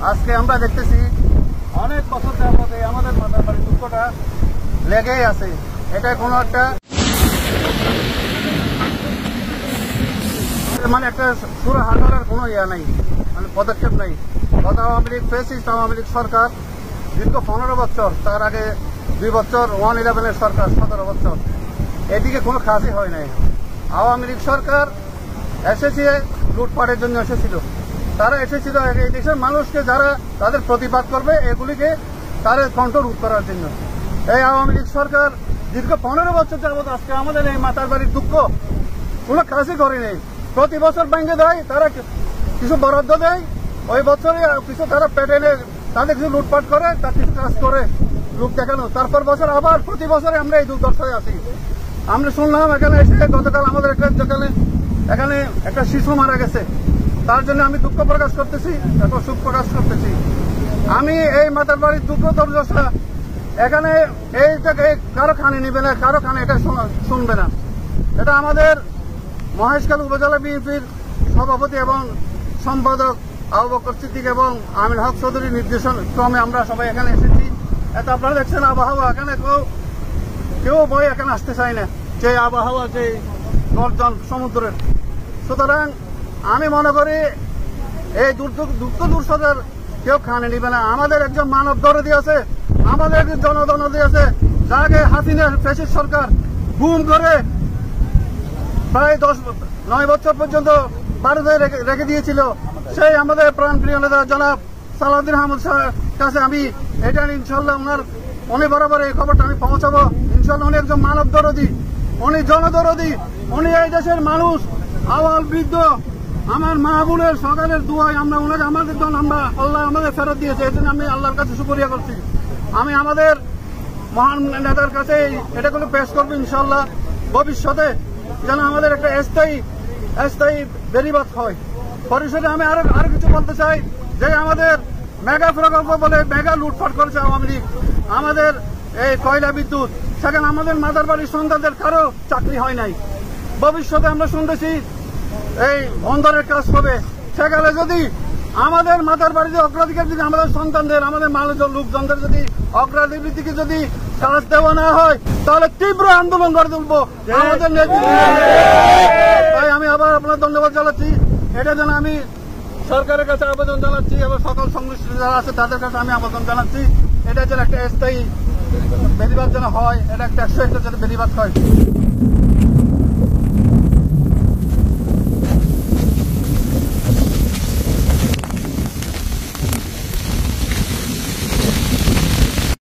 আজকে আমরা দেখতেছি অনেক বছর যাবত আমাদের মাথার বাড়ির দুঃখটা লেগেই আছে। এটা কোনো একটা মানে একটা সুরা হাঁটার কোনো ইয়া নাই, মানে পদক্ষেপ নাই। গত আওয়ামী লীগ ফেসিস্ট আওয়ামী লীগ সরকার দীর্ঘ 15 বছর, তার আগে 2 বছর 111-এর সরকার 17 বছর, এদিকে কোনো কাজই হয় নাই। আওয়ামী লীগ সরকার এসেছে লুটপাটের জন্য এসেছিল। তারা এসেছিল এই দেশের মানুষকে যারা তাদের প্রতিবাদ করবে এগুলিকে তাদের কণ্ঠ রোধ করার জন্য। এই আওয়ামী লীগ সরকার দীর্ঘ 15 বছর যাবত আজকে আমাদের এই মাতার বাড়ির দুঃখ কোনো কাজই করে নেই। প্রতি বছর ব্যাংকে দেয়, তারা কিছু বরাদ্দ দেয়, ওই বছরে কিছু তারা পেটেনে তাদের কিছু লুটপাট করে, তার কিছু কাজ করে লোক দেখানো, তারপর বছর আবার প্রতি বছরে আমরা এই দুর্দশায় আছি। আমরা শুনলাম এখানে এসে গতকাল আমাদের এখানে একটা শিশু মারা গেছে, তার জন্য আমি দুঃখ প্রকাশ করতেছি, তারপর সুখ প্রকাশ করতেছি। আমি এই মাতার বাড়ির দুঃখ দুর্দশা এখানে এইটাকে কারো কানে নিবে না, কারো কানে এটা শুনবে না। এটা আমাদের মহেশখালী উপজেলা বিএনপির সভাপতি এবং সম্পাদক আবু বকর সিদ্দিক এবং আমিন হক চৌধুরীর নির্দেশন ক্রমে আমরা সবাই এখানে এসেছি। এত আপনারা দেখছেন আবহাওয়া, এখানে কেউ বই এখানে আসতে চায় না, যে আবহাওয়া, যে গর্জন সমুদ্রের। সুতরাং আমি মনে করি এই দুঃখ দুর্শোকের কেউ খানে নিবে না। আমাদের একজন মানব দরদি আছে, আমাদের একজন জনদরদি আছে, যাকে হাসিনা ফ্যাসিস্ট সরকার গুম করে প্রায় 9 বছর পর্যন্ত ভারতে রেখে দিয়েছিল। সেই আমাদের প্রাণপ্রিয় নেতা জনাব সালাউদ্দিন আহমদ কাছে আমি এটা ইনশাল্লাহ উনি বরাবর এই খবরটা আমি পৌঁছাবো। ইনশাল্লাহ উনি একজন মানব দরদি, উনি জনদরদি, উনি এই দেশের মানুষ, আওয়াল বৃদ্ধ, আমার মা বোনের সকালের দুয়ায় আমরা ওনাকে আমাদের জন্য আল্লাহ আমাদের ফেরত দিয়েছে, এই জন্য আমি আল্লাহর কাছে শুকরিয়া করছি। আমি আমাদের মহান নেতার কাছে এটা করে পেশ করবো ইনশাল্লাহ, ভবিষ্যতে যেন আমাদের একটা স্থায়ী বেড়িবাঁধ হয়। পরিষদে আমি আরো কিছু বলতে চাই, যে আমাদের মেগা প্রকল্প বলে মেগা লুটপাট করেছে আওয়ামী লীগ, আমাদের এই কয়লা বিদ্যুৎ, সেখানে আমাদের মাদার বাড়ির সন্তানদের কারো চাকরি হয় নাই। ভবিষ্যতে আমরা শুনতেছি এই বন্দরের কাজ হবে, সেখানে যদি আমাদের মাতার বাড়িতে অগ্রাধিকার যদি আমাদের সন্তানদের, আমাদের মানুষজন লোকজনদের যদি অগ্রাধিকার দিকে যদি কাজ দেওয়া না হয়, তাহলে তীব্র আন্দোলন গড়ে তুলবো আমাদের নেতৃত্বে। তাই আমি আবার আপনার ধন্যবাদ জানাচ্ছি। এটা যেন আমি সরকারের কাছে আবেদন জানাচ্ছি এবং সকল সংশ্লিষ্ট যারা আছে তাদের কাছে আমি আবেদন জানাচ্ছি, এটা যেন একটা স্থায়ী বেড়িবাঁধ যেন হয়, এটা একটা 101 যেন বেড়িবাঁধ হয়।